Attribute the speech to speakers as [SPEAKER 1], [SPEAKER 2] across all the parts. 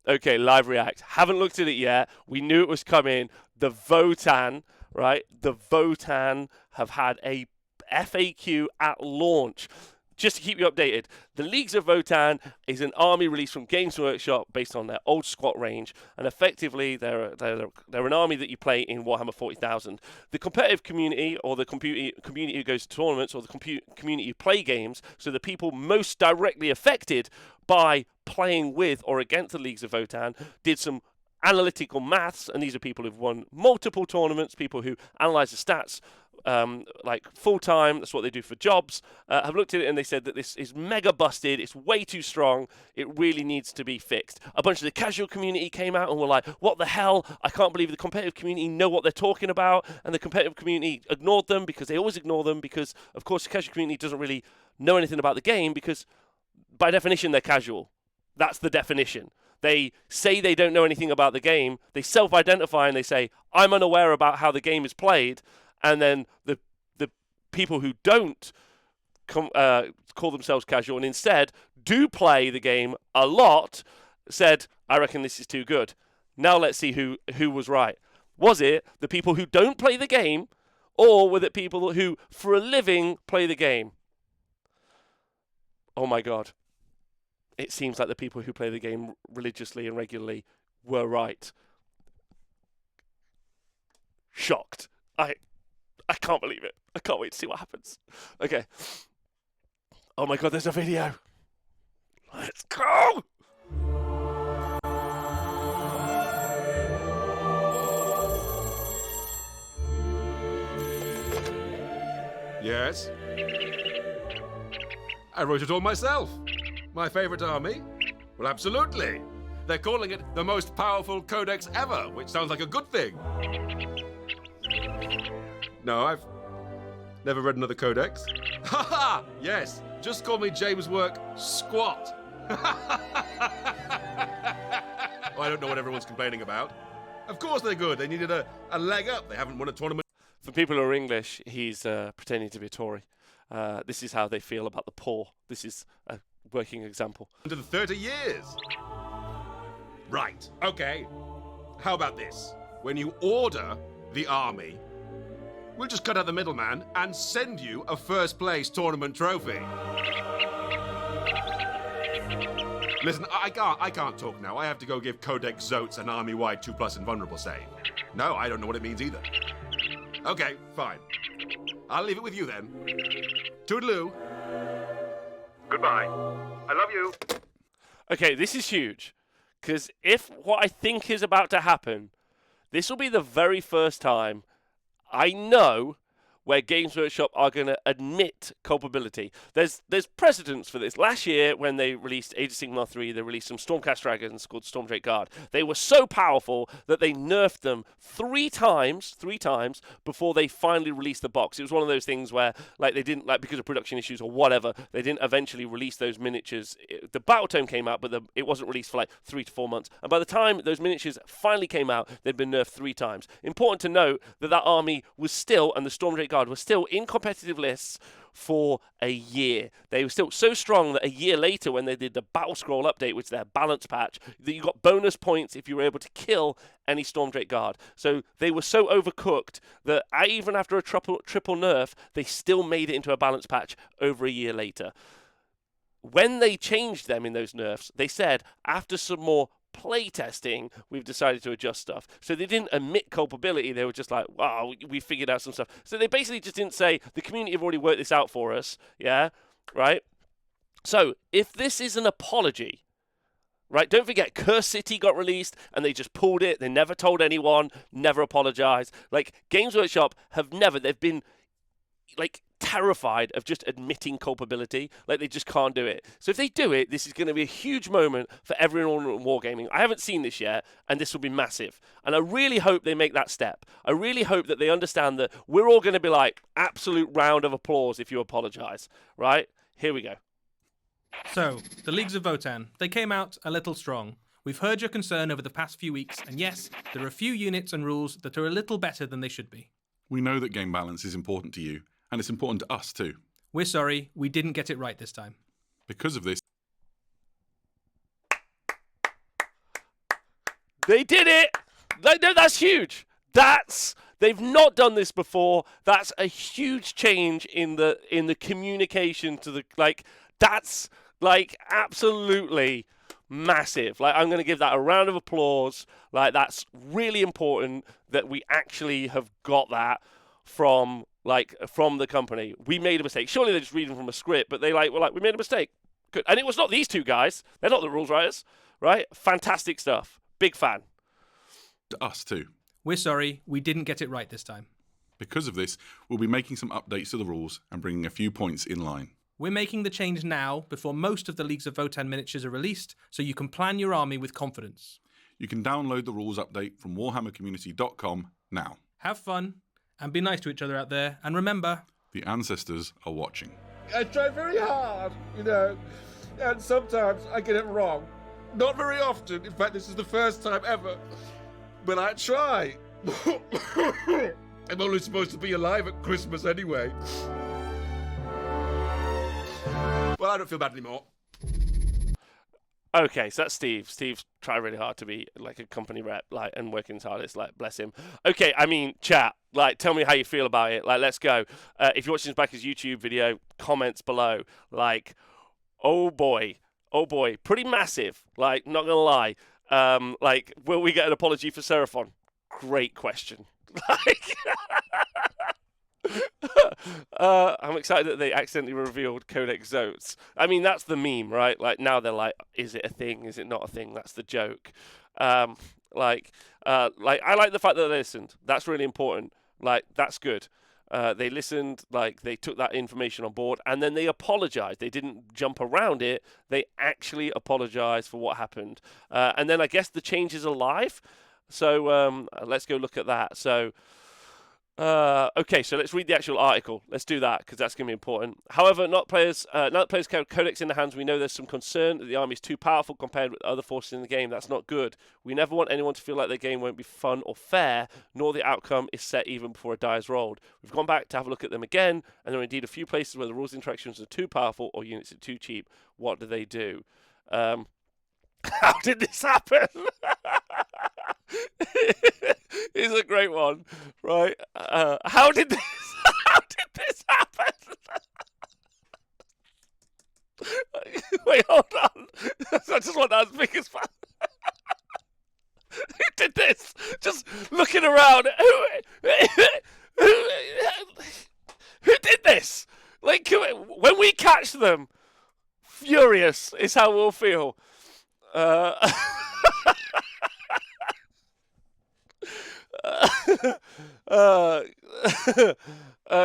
[SPEAKER 1] Okay, live react. Haven't looked at it yet. We knew it was coming. The Votan, right? The Votan have had a FAQ at launch. Just to keep you updated, the Leagues of Votan is an army released from Games Workshop based on their old squat range, and effectively they're an army that you play in Warhammer 40,000. The competitive community, or the community who goes to tournaments, or the community who play games, so the people most directly affected by playing with or against the Leagues of Votan, did some analytical maths, and these are people who've won multiple tournaments, people who analyze the stats like full time. That's what they do for jobs. Have looked at it and they said that this is mega busted. It's way too strong. It really needs to be fixed. A bunch of the casual community came out and were like, "What the hell? I can't believe the competitive community know what they're talking about." And the competitive community ignored them because they always ignore them because, of course, the casual community doesn't really know anything about the game because, by definition, they're casual. That's the definition. They say they don't know anything about the game. They self-identify and they say, "I'm unaware about how the game is played." And then the people who don't call themselves casual and instead do play the game a lot said, "I reckon this is too good." Now let's see who was right. Was it the people who don't play the game, or were it people who, for a living, play the game? Oh my God. It seems like the people who play the game religiously and regularly were right. Shocked. I can't believe it. I can't wait to see what happens. Okay. Oh my God, there's a video. Let's go!
[SPEAKER 2] Yes? I wrote it all myself. My favorite army? Well, absolutely. They're calling it the most powerful codex ever, which sounds like a good thing. No, I've never read another codex. Ha ha! Yes, just call me James Work Squat. Oh, I don't know what everyone's complaining about. Of course they're good. They needed a leg up. They haven't won a tournament.
[SPEAKER 1] For people who are English, he's pretending to be a Tory. This is how they feel about the poor. This is a working example.
[SPEAKER 2] Into the 30 years. Right, okay. How about this? When you order the army, we'll just cut out the middleman and send you a first place tournament trophy. Listen, I can't talk now. I have to go give Codex Zotes an army-wide 2+ invulnerable save. No, I don't know what it means either. Okay, fine. I'll leave it with you then. Toodaloo. Goodbye. I love you.
[SPEAKER 1] Okay, this is huge. Because if what I think is about to happen, this will be the very first time I know where Games Workshop are going to admit culpability. There's precedents for this. Last year, when they released Age of Sigmar 3, they released some Stormcast Dragons called Stormdrake Guard. They were so powerful that they nerfed them three times before they finally released the box. It was one of those things where, like, they didn't, like, because of production issues or whatever, they didn't eventually release those miniatures. The Battle Tome came out, but it wasn't released for like 3 to 4 months. And by the time those miniatures finally came out, they'd been nerfed 3 times. Important to note that army was still, and the Stormdrake Guard was still in competitive lists for a year. They were still so strong that a year later, when they did the Battle Scroll update, which is their balance patch, that you got bonus points if you were able to kill any Stormdrake Guard. So they were so overcooked that even after a triple nerf, they still made it into a balance patch over a year later. When they changed them in those nerfs, they said, after some more playtesting, we've decided to adjust stuff. So they didn't admit culpability. They were just like, wow, we figured out some stuff. So they basically just didn't say, the community have already worked this out for us. Yeah, right? So if this is an apology, right? Don't forget, Curse City got released and they just pulled it. They never told anyone, never apologized. Like, Games Workshop they've been, like, terrified of just admitting culpability. Like, they just can't do it. So if they do it, this is going to be a huge moment for everyone in wargaming. I haven't seen this yet, and this will be massive. And I really hope they make that step. I really hope that they understand that we're all going to be like, absolute round of applause if you apologize. Right? Here we go.
[SPEAKER 3] So, the Leagues of Votan, they came out a little strong. We've heard your concern over the past few weeks, and yes, there are a few units and rules that are a little better than they should be.
[SPEAKER 4] We know that game balance is important to you, and it's important to us too.
[SPEAKER 3] We're sorry, we didn't get it right this time.
[SPEAKER 4] Because of this...
[SPEAKER 1] They did it. No, that's huge. They've not done this before. That's a huge change in the communication to the that's absolutely massive. I'm going to give that a round of applause. That's really important that we actually have got that from the company. We made a mistake. Surely they're just reading from a script, but we made a mistake. Good. And it was not these two guys. They're not the rules writers, right? Fantastic stuff. Big fan.
[SPEAKER 4] To us too.
[SPEAKER 3] We're sorry, we didn't get it right this time.
[SPEAKER 4] Because of this, we'll be making some updates to the rules and bringing a few points in line.
[SPEAKER 3] We're making the change now before most of the Leagues of Votan miniatures are released, so you can plan your army with confidence.
[SPEAKER 4] You can download the rules update from warhammercommunity.com now.
[SPEAKER 3] Have fun, and be nice to each other out there, and remember...
[SPEAKER 4] The ancestors are watching.
[SPEAKER 5] I try very hard, and sometimes I get it wrong. Not very often. In fact, this is the first time ever. But I try. I'm only supposed to be alive at Christmas anyway.
[SPEAKER 2] Well, I don't feel bad anymore.
[SPEAKER 1] Okay, so that's Steve. Steve's trying really hard to be a company rep, and working his hardest. Bless him. Okay, I mean, chat. Tell me how you feel about it. Let's go. If you're watching this back as YouTube video, comments below. Oh boy, pretty massive. Not gonna lie. Will we get an apology for Seraphon? Great question. I'm excited that they accidentally revealed Codex Zotes. I mean, that's the meme, right? Now they're is it a thing? Is it not a thing? That's the joke. I like the fact that they listened. That's really important. That's good. They listened, they took that information on board, and then they apologized. They didn't jump around it. They actually apologized for what happened. And then I guess the change is alive. So let's go look at that. So, okay, so let's read the actual article. Let's do that, because that's going to be important. However, now that players carry Codex in their hands, we know there's some concern that the army is too powerful compared with other forces in the game. That's not good. We never want anyone to feel like their game won't be fun or fair, nor the outcome is set even before a die is rolled. We've gone back to have a look at them again, and there are indeed a few places where the rules interactions are too powerful or units are too cheap. What do they do? How did this happen? It's a great one, right? How did this happen? Wait, hold on. I just want that as big as fun. Who did this? Just looking around. Who did this? When we catch them, furious is how we'll feel.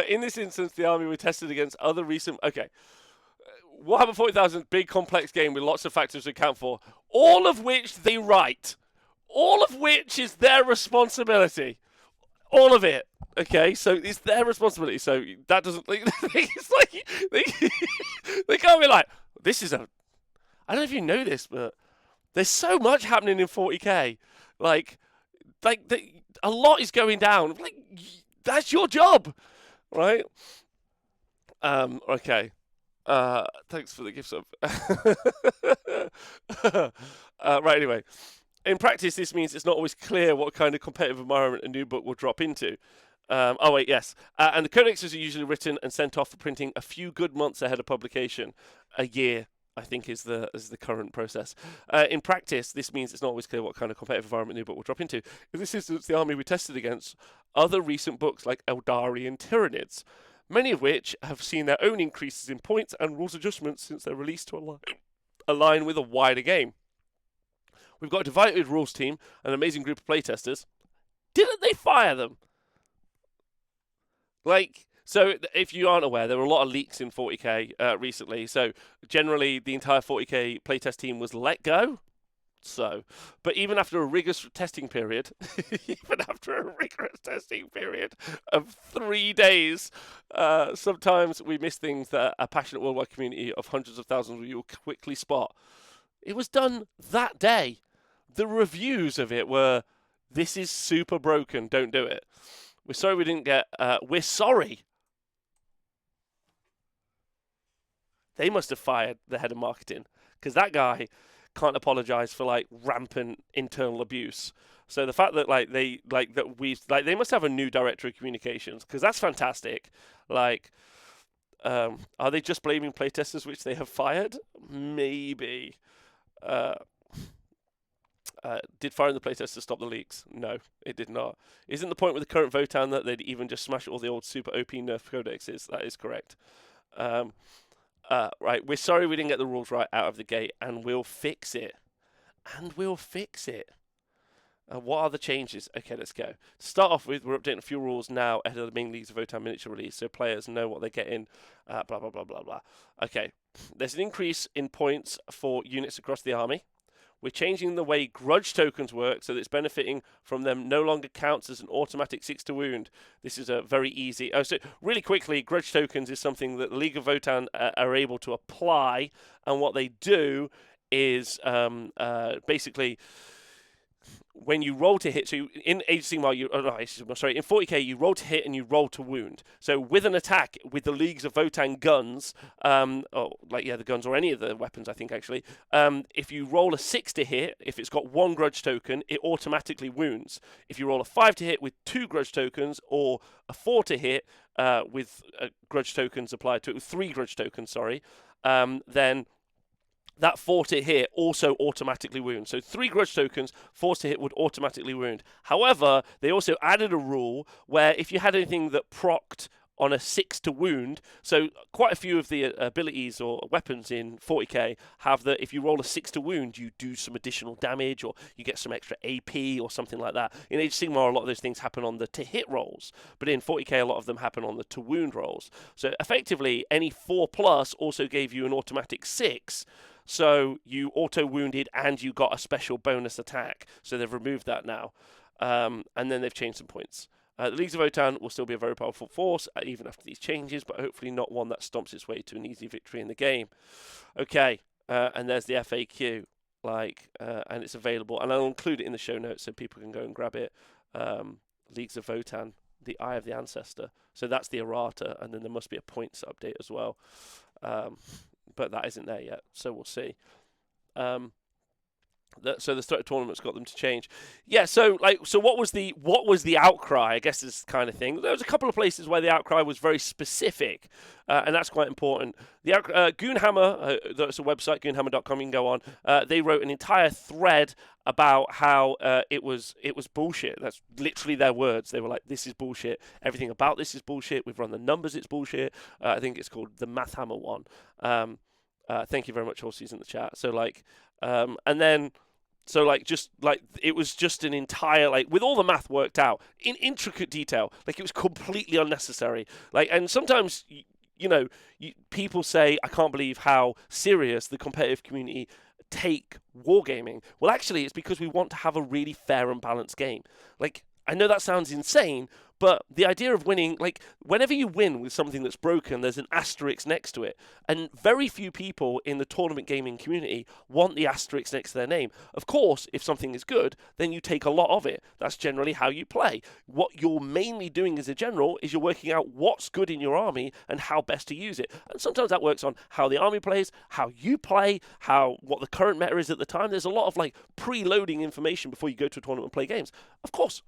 [SPEAKER 1] In this instance, the army were tested against other recent... Okay. Warhammer 40,000, big complex game with lots of factors to account for, all of which they write. All of which is their responsibility. All of it. Okay, so it's their responsibility. So that doesn't... It's they can't be this is a... I don't know if you know this, but there's so much happening in 40k. A lot is going down. That's your job, right? Okay. Thanks for the gift sub. Right, anyway. In practice, this means it's not always clear what kind of competitive environment a new book will drop into. And the codexes are usually written and sent off for printing a few good months ahead of publication. A year, I think, is the current process. In practice, this means it's not always clear what kind of competitive environment a new book will drop into. In this instance, the army we tested against other recent books like Eldari and Tyranids, many of which have seen their own increases in points and rules adjustments since their release to align with a wider game. We've got a divided rules team, an amazing group of playtesters. Didn't they fire them? So if you aren't aware, there were a lot of leaks in 40k recently. So generally, the entire 40k playtest team was let go. But even after a rigorous testing period, of 3 days, sometimes we miss things that a passionate worldwide community of hundreds of thousands of you will quickly spot. It was done that day. The reviews of it were, "This is super broken. Don't do it. We're sorry we didn't get. We're sorry." They must have fired the head of marketing, because that guy can't apologize for like rampant internal abuse. So the fact that they must have a new director of communications, because that's fantastic. Like, are they just blaming playtesters which they have fired? Maybe. Did firing the playtesters stop the leaks? No, it did not. Isn't the point with the current vote that they'd even just smash all the old super OP nerf codexes? That is correct. Right, we're sorry we didn't get the rules right out of the gate, and we'll fix it. What are the changes? Okay, let's go. To start off with, we're updating a few rules now ahead of the main Leagues of Votan miniature release, so players know what they're getting, blah, blah, blah, blah, blah. Okay, there's an increase in points for units across the army. We're changing the way grudge tokens work so that it's benefiting from them no longer counts as an automatic 6 to wound. This is a very easy... so really quickly, grudge tokens is something that the League of Votan are able to apply, and what they do is basically... when you roll to hit, so in Age of Sigmar, in 40k, you roll to hit and you roll to wound. So with an attack with the Leagues of Votan guns, the guns or any of the weapons, I think actually, if you roll a 6 to hit, if it's got 1 grudge token, it automatically wounds. If you roll a 5 to hit with 2 grudge tokens, or a 4 to hit with grudge tokens applied to it, with 3 grudge tokens, then that 4 to hit also automatically wounds. So 3 grudge tokens, 4 to hit would automatically wound. However, they also added a rule where if you had anything that procced on a 6 to wound, so quite a few of the abilities or weapons in 40k have that if you roll a 6 to wound, you do some additional damage or you get some extra AP or something like that. In Age of Sigmar, a lot of those things happen on the to hit rolls, but in 40k, a lot of them happen on the to wound rolls. So effectively, any 4+ also gave you an automatic 6. So you auto-wounded and you got a special bonus attack. So they've removed that now. And then they've changed some points. The Leagues of Votan will still be a very powerful force, even after these changes, but hopefully not one that stomps its way to an easy victory in the game. Okay, and there's the FAQ. And it's available. And I'll include it in the show notes so people can go and grab it. Leagues of Votan, the Eye of the Ancestor. So that's the errata, and then there must be a points update as well. But that isn't there yet, so we'll see. So the start tournament's got them to change. Yeah. So what was the outcry? I guess this kind of thing. There was a couple of places where the outcry was very specific, and that's quite important. The Goonhammer, that's a website, goonhammer.com. You can go on. They wrote an entire thread about how it was bullshit. That's literally their words. They were like, "This is bullshit. Everything about this is bullshit. We've run the numbers. It's bullshit." I think it's called the Math Hammer one. Thank you very much, Horsey's in the chat. So it was just an entire, with all the math worked out in intricate detail, it was completely unnecessary. And sometimes, people say, I can't believe how serious the competitive community take wargaming. Well, actually, it's because we want to have a really fair and balanced game. I know that sounds insane, but the idea of winning, whenever you win with something that's broken, there's an asterisk next to it. And very few people in the tournament gaming community want the asterisk next to their name. Of course, if something is good, then you take a lot of it. That's generally how you play. What you're mainly doing as a general is you're working out what's good in your army and how best to use it. And sometimes that works on how the army plays, how you play, what the current meta is at the time. There's a lot of preloading information before you go to a tournament and play games. Of course.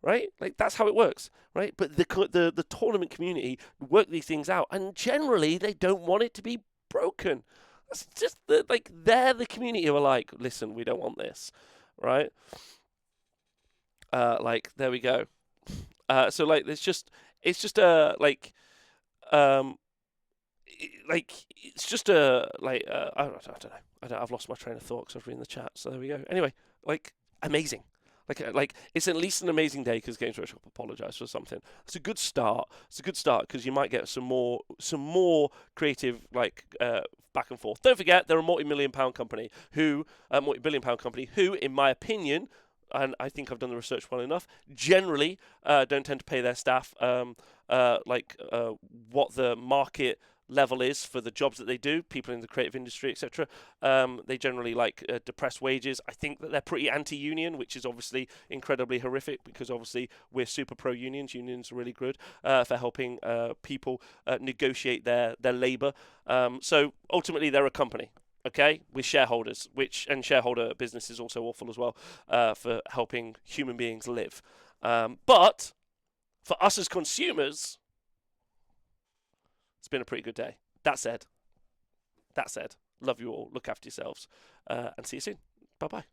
[SPEAKER 1] Right? That's how it works, right? But the tournament community work these things out, and generally they don't want it to be broken. That's just they're the community who are listen, we don't want this, right? There we go. It's just I don't know. I've lost my train of thought because I was reading the chat. So there we go. Anyway, amazing. It's at least an amazing day because Games Workshop apologized for something. It's a good start. It's a good start because you might get some more creative back and forth. Don't forget they're a multi-billion pound company who, in my opinion, and I think I've done the research well enough, generally don't tend to pay their staff what the market level is for the jobs that they do, people in the creative industry, etc. They generally depress wages. I think that they're pretty anti-union, which is obviously incredibly horrific because obviously we're super pro-unions. Unions are really good for helping people negotiate their labour. So ultimately they're a company. okay, with shareholders, and shareholder business is also awful as well for helping human beings live. But for us as consumers, it's been a pretty good day. That said, love you all, look after yourselves, and see you soon. Bye-bye.